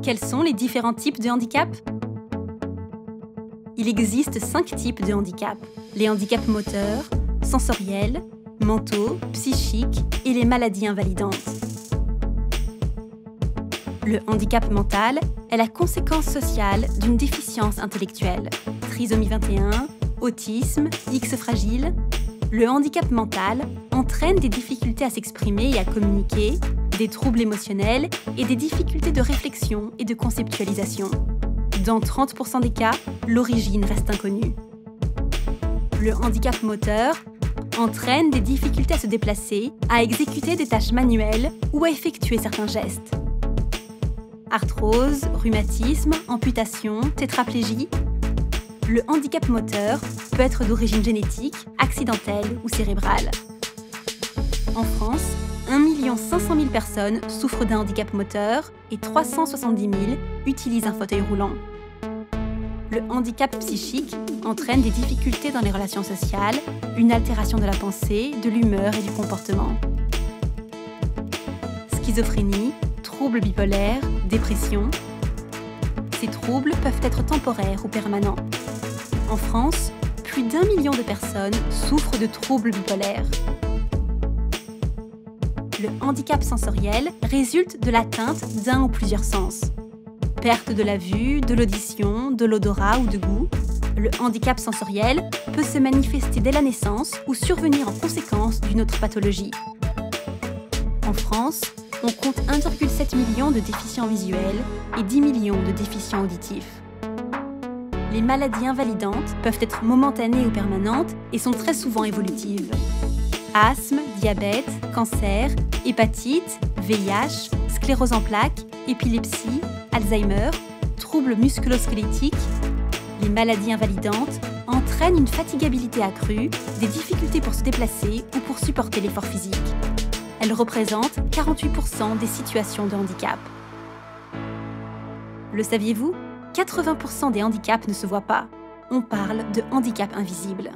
Quels sont les différents types de handicap? Il existe 5 types de handicap. Les handicaps moteurs, sensoriels, mentaux, psychiques et les maladies invalidantes. Le handicap mental est la conséquence sociale d'une déficience intellectuelle. Trisomie 21, autisme, X fragile. Le handicap mental entraîne des difficultés à s'exprimer et à communiquer, des troubles émotionnels et des difficultés de réflexion et de conceptualisation. Dans 30% des cas, l'origine reste inconnue. Le handicap moteur entraîne des difficultés à se déplacer, à exécuter des tâches manuelles ou à effectuer certains gestes. Arthrose, rhumatisme, amputation, tétraplégie. Le handicap moteur peut être d'origine génétique, accidentelle ou cérébrale. En France, 1 500 000 personnes souffrent d'un handicap moteur et 370 000 utilisent un fauteuil roulant. Le handicap psychique entraîne des difficultés dans les relations sociales, une altération de la pensée, de l'humeur et du comportement. Schizophrénie, troubles bipolaires, dépression. Ces troubles peuvent être temporaires ou permanents. En France, plus d'1 million de personnes souffrent de troubles bipolaires. Le handicap sensoriel résulte de l'atteinte d'un ou plusieurs sens. Perte de la vue, de l'audition, de l'odorat ou de goût. Le handicap sensoriel peut se manifester dès la naissance ou survenir en conséquence d'une autre pathologie. En France, on compte 1,7 million de déficients visuels et 10 millions de déficients auditifs. Les maladies invalidantes peuvent être momentanées ou permanentes et sont très souvent évolutives. Asthme, diabète, cancer, hépatite, VIH, sclérose en plaques, épilepsie, Alzheimer, troubles musculo-squelettiques. Les maladies invalidantes entraînent une fatigabilité accrue, des difficultés pour se déplacer ou pour supporter l'effort physique. Elles représentent 48% des situations de handicap. Le saviez-vous ? 80% des handicaps ne se voient pas. On parle de handicap invisible.